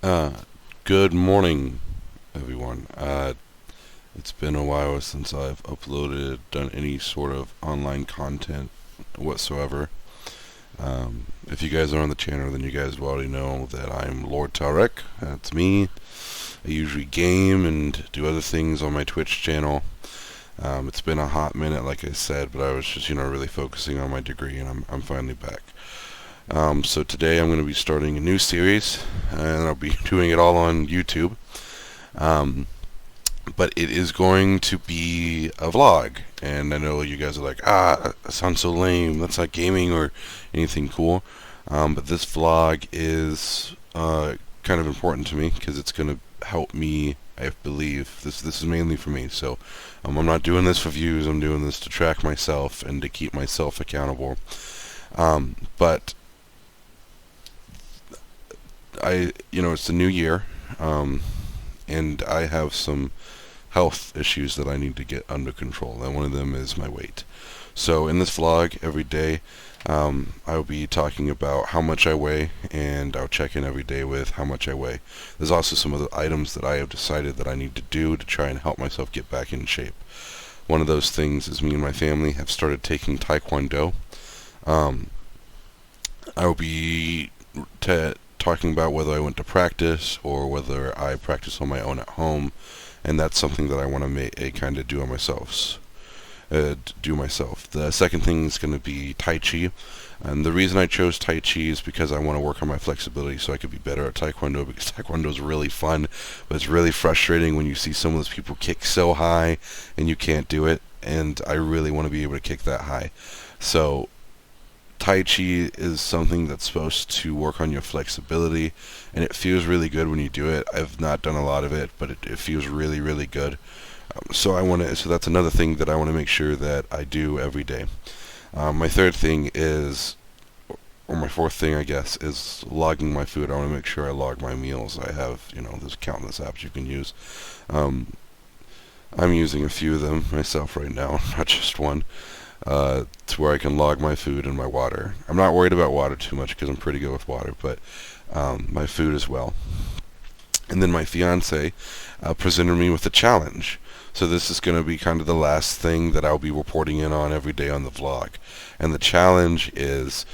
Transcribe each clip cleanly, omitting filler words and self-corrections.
Uh, Good morning, everyone. It's been a while since I've done any sort of online content whatsoever. If you guys are on the channel, then you guys will already know that I'm Lord Tarek. That's me. I usually game and do other things on my Twitch channel. It's been a hot minute, like I said, but I was just, really focusing on my degree, and I'm finally back. So today I'm going to be starting a new series, and I'll be doing it all on YouTube. Um, but it is going to be a vlog, and I know you guys are like, that sounds so lame. That's not gaming or anything cool. But this vlog is kind of important to me because it's going to help me. I believe this is mainly for me. So I'm not doing this for views. I'm doing this to track myself and to keep myself accountable. But it's the new year, and I have some health issues that I need to get under control, and one of them is my weight. So in this vlog, every day, I'll be talking about how much I weigh, and I'll check in every day with how much I weigh. There's also some other items that I have decided that I need to do to try and help myself get back in shape. One of those things is me and my family have started taking Taekwondo. Um, I'll be talking about whether I went to practice or whether I practice on my own at home, and that's something that I want to kind of do on myself. The second thing is going to be Tai Chi, and the reason I chose Tai Chi is because I want to work on my flexibility so I could be better at Taekwondo, because Taekwondo is really fun, but it's really frustrating when you see some of those people kick so high and you can't do it, and I really want to be able to kick that high. So Tai Chi is something that's supposed to work on your flexibility, and it feels really good when you do it. I've not done a lot of it, but it feels really, really good. So that's another thing that I want to make sure that I do every day. My third thing is, or my fourth thing, I guess, is logging my food. I want to make sure I log my meals. I have, there's countless apps you can use. Um, I'm using a few of them myself right now, not just one. To where I can log my food and my water. I'm not worried about water too much because I'm pretty good with water, but my food as well. And then my fiance presented me with a challenge. So this is going to be kind of the last thing that I'll be reporting in on every day on the vlog. And the challenge is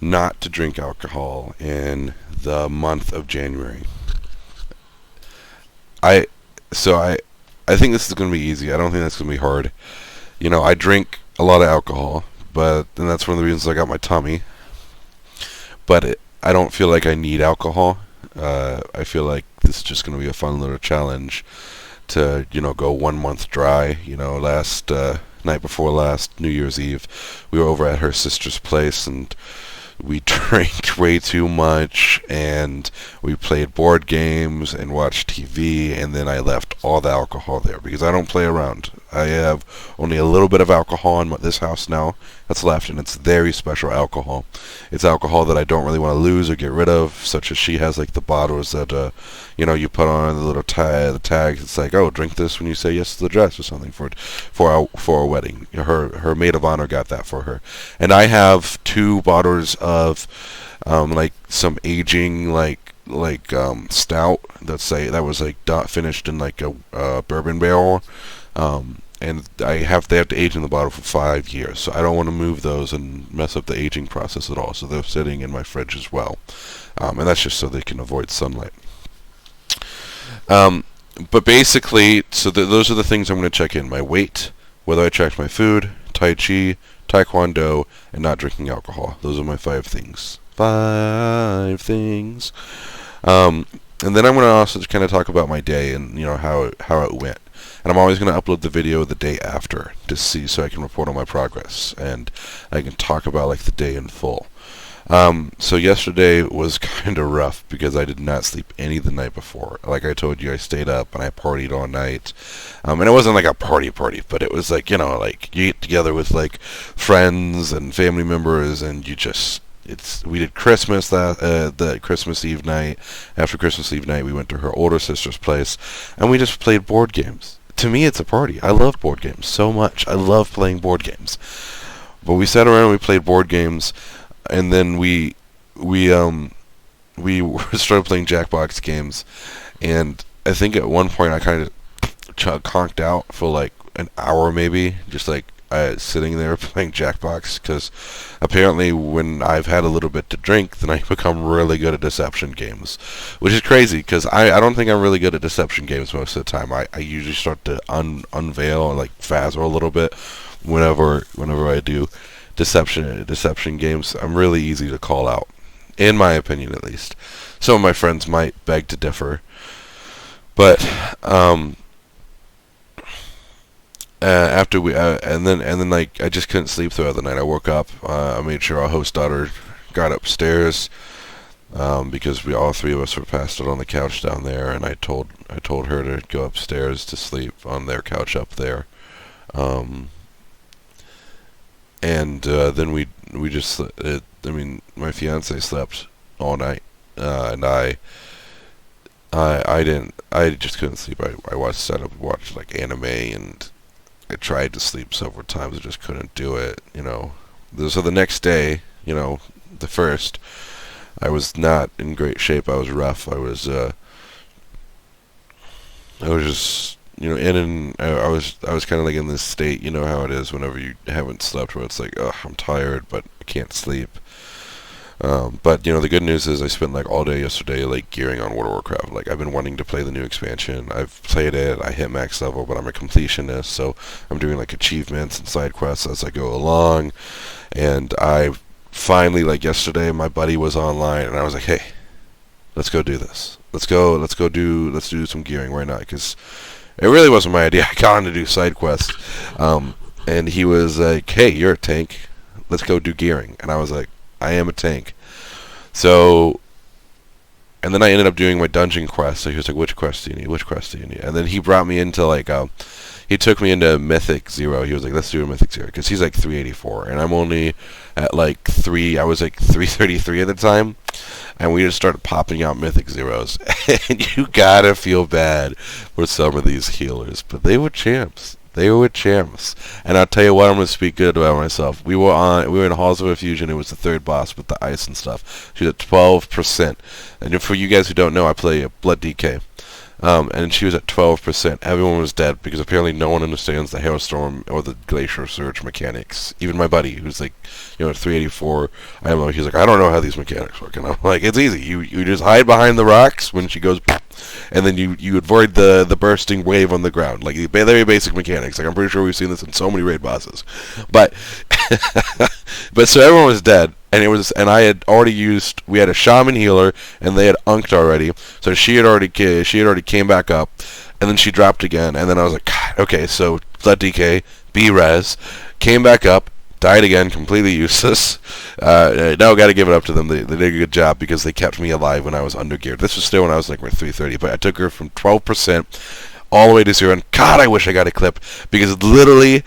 not to drink alcohol in the month of January. I so I think this is going to be easy. I don't think that's going to be hard. I drink a lot of alcohol, and that's one of the reasons I got my tummy. But I don't feel like I need alcohol. I feel like this is just going to be a fun little challenge to, go 1 month dry. Last night before last, New Year's Eve, we were over at her sister's place, and we drank way too much, and we played board games and watched TV, and then I left all the alcohol there because I don't play around. I have only a little bit of alcohol in this house now that's left, and it's very special alcohol. It's alcohol that I don't really want to lose or get rid of, such as she has like the bottles that you put on the little the tags. It's like, oh, drink this when you say yes to the dress or something for our wedding. Her maid of honor got that for her, and I have 2 bottles of like some aging stout that was like finished in like a bourbon barrel. And they have to age in the bottle for 5 years, so I don't want to move those and mess up the aging process at all. So they're sitting in my fridge as well, and that's just so they can avoid sunlight. But basically, those are the things I'm going to check in: my weight, whether I tracked my food, Tai Chi, Taekwondo, and not drinking alcohol. Those are my 5 things. 5 things. And then I'm going to also kind of talk about my day and how it went. And I'm always going to upload the video the day after to see, so I can report on my progress and I can talk about like the day in full. So yesterday was kind of rough because I did not sleep any the night before. Like I told you, I stayed up and I partied all night. And it wasn't like a party, but it was like, like you get together with like friends and family members, and we did Christmas the Christmas Eve night. After Christmas Eve night, we went to her older sister's place, and we just played board games. To me, it's a party. I love board games so much. I love playing board games. But we sat around and we played board games, and then we we started playing Jackbox games, and I think at one point I kind of conked out for like an hour maybe, just like sitting there playing Jackbox, because apparently when I've had a little bit to drink, then I become really good at deception games, which is crazy, because I don't think I'm really good at deception games most of the time. I usually start to unveil and like Phasma a little bit whenever I do deception games. I'm really easy to call out, in my opinion at least. Some of my friends might beg to differ, but after we and then like I just couldn't sleep throughout the night. I woke up. I made sure our host daughter got upstairs, because we all three of us were passed out on the couch down there, and I told her to go upstairs to sleep on their couch up there. And then we just I mean, my fiance slept all night, and I just couldn't sleep. I watched like anime, and I tried to sleep several times. I just couldn't do it, you know. So the next day, you know, the first, I was not in great shape. I was rough. I was just, you know, I was kind of like in this state. You know how it is whenever you haven't slept, where it's like, ugh, I'm tired, but I can't sleep. But you know, the good news is I spent like all day yesterday like gearing on World of Warcraft. Like, I've been wanting to play the new expansion. I've played it. I hit max level, but I'm a completionist, so I'm doing like achievements and side quests as I go along. And I finally, like yesterday, my buddy was online, and I was like, hey, let's go do this. Let's do some gearing right now, because it really wasn't my idea. I got on to do side quests, and he was like, hey, you're a tank. Let's go do gearing. And I was like, I am a tank. So, and then I ended up doing my dungeon quest. So he was like, which quest do you need? Which quest do you need? And then he brought me into like, he took me into Mythic 0. He was like, let's do a Mythic 0. Because he's like 384. And I'm only at like I was like 333 at the time. And we just started popping out Mythic Zeros. And you gotta feel bad for some of these healers. But they were champs. They were champs. And I'll tell you what, I'm going to speak good about myself. We were in Halls of Effusion. It was the third boss with the ice and stuff. She was at 12%. And for you guys who don't know, I play Blood DK. And she was at 12%. Everyone was dead, because apparently no one understands the Hailstorm or the Glacier Surge mechanics. Even my buddy, who's like, you know, at 384, I don't know, he's like, I don't know how these mechanics work. And I'm like, it's easy. You just hide behind the rocks when she goes, and then you avoid the bursting wave on the ground. Like, very basic mechanics. Like, I'm pretty sure we've seen this in so many raid bosses. But but so everyone was dead, and I had already used. We had a shaman healer, and they had unked already. So she had already came back up, and then she dropped again. And then I was like, God, okay, so Blood DK, B-Res, came back up, died again, completely useless. Now got to give it up to them. They did a good job, because they kept me alive when I was undergeared. This was still when I was like 330, but I took her from 12% all the way to 0. And God, I wish I got a clip, because literally,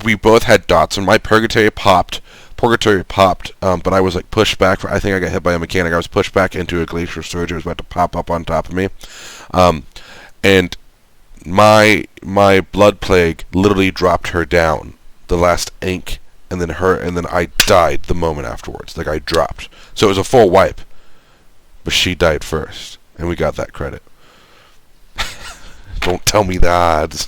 we both had dots, and my Purgatory popped, but I was like pushed back. I think I got hit by a mechanic. I was pushed back into a Glacier Surge. It was about to pop up on top of me, and my Blood Plague literally dropped her down, the last ink, and then I died the moment afterwards. Like, I dropped, so it was a full wipe, but she died first, and we got that credit. Don't tell me the odds.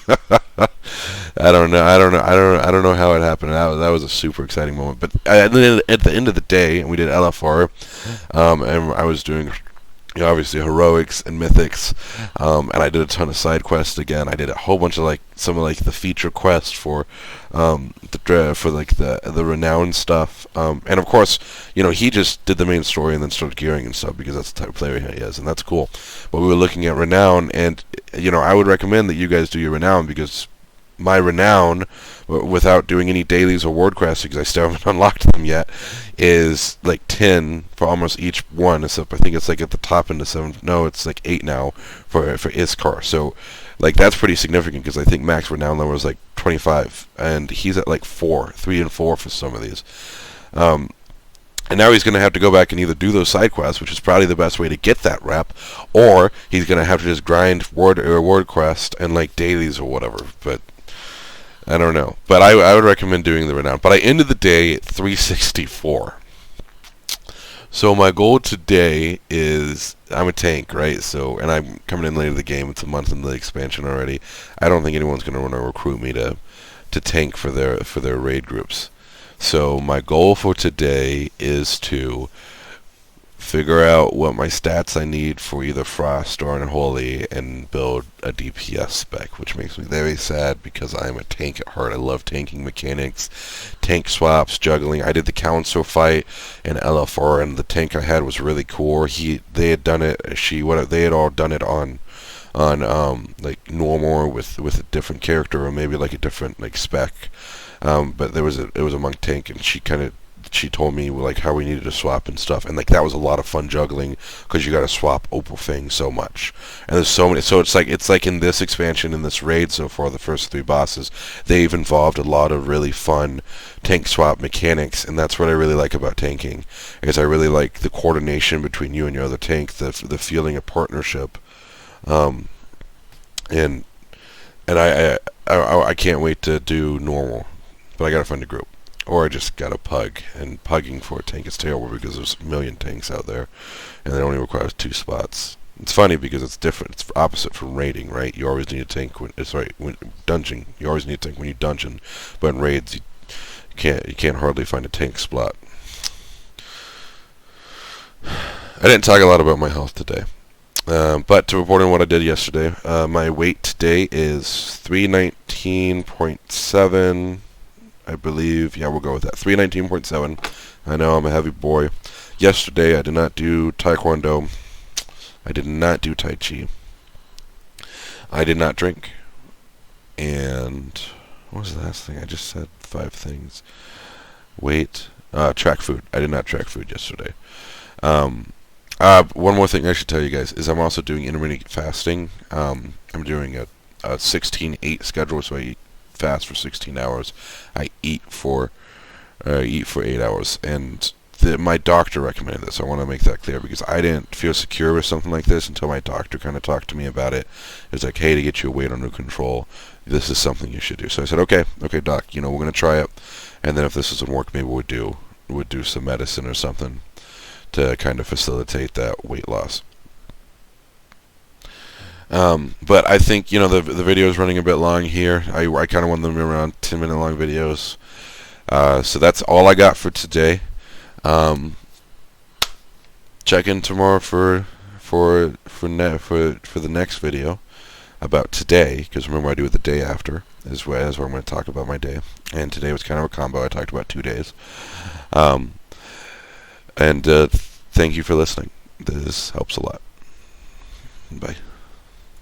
I don't know how it happened. That was a super exciting moment. But at the end of the day, and we did LFR, and I was doing, you know, obviously heroics and mythics, and I did a ton of side quests again. I did a whole bunch of like some of like the feature quests for the renowned stuff, and of course, you know, he just did the main story and then started gearing and stuff, because that's the type of player he is, and that's cool. But we were looking at renown, and you know, I would recommend that you guys do your renown, because my renown, without doing any dailies or ward quests, because I still haven't unlocked them yet, is like 10 for almost each one, except I think it's like at the top into 7. No, it's like 8 now for Iskar. So like, that's pretty significant, because I think max renown level is like 25, and he's at like 3 and 4 for some of these. And now he's going to have to go back and either do those side quests, which is probably the best way to get that rep, or he's going to have to just grind ward quest and like dailies or whatever. But I don't know. But I would recommend doing the renown. But I ended the day at 364. So my goal today is I'm a tank, right? So and I'm coming in late in the game. It's a month into the expansion already. I don't think anyone's going to want to recruit me to tank for their raid groups. So my goal for today is to figure out what my stats I need for either Frost or Unholy and build a DPS spec, which makes me very sad because I'm a tank at heart. I love tanking mechanics, tank swaps, juggling. I did the Council fight in LFR, and the tank I had was really cool. They had done it. They had all done it on like normal with a different character or maybe like a different like spec. But it was a monk tank, and she told me like how we needed to swap and stuff, and like that was a lot of fun juggling because you got to swap Opal Fang so much, and there's so many. So it's like in this expansion, in this raid so far, the first 3 bosses, they've involved a lot of really fun tank swap mechanics, and that's what I really like about tanking. Is I really like the coordination between you and your other tank, the feeling of partnership, and I can't wait to do normal, but I gotta find a group. Or I just got a pug, and pugging for a tank is terrible because there's a million tanks out there, and it only requires 2 spots. It's funny because it's different. It's opposite from raiding, right? You always need a tank when dungeon. You always need a tank when you dungeon, but in raids you can't hardly find a tank spot. I didn't talk a lot about my health today, but to report on what I did yesterday, my weight today is 319.7. I believe, yeah, we'll go with that. 319.7. I know I'm a heavy boy. Yesterday, I did not do Taekwondo. I did not do Tai Chi. I did not drink. And what was the last thing? I just said 5 things. Wait. Track food. I did not track food yesterday. One more thing I should tell you guys is I'm also doing intermittent fasting. I'm doing a 16-8 schedule, so I eat fast for 16 hours. I eat for 8 hours, and my doctor recommended this. I want to make that clear because I didn't feel secure with something like this until my doctor kind of talked to me about it. It was like, hey, to get your weight under control, this is something you should do. So I said, okay, doc, we're gonna try it, and then if this doesn't work, maybe we'd do some medicine or something to kind of facilitate that weight loss. But I think, the video is running a bit long here. I kind of want them around 10-minute long videos. So that's all I got for today. Check in tomorrow for the next video about today, because remember I do it the day after is where I'm going to talk about my day. And today was kind of a combo. I talked about 2 days. And thank you for listening. This helps a lot. Bye.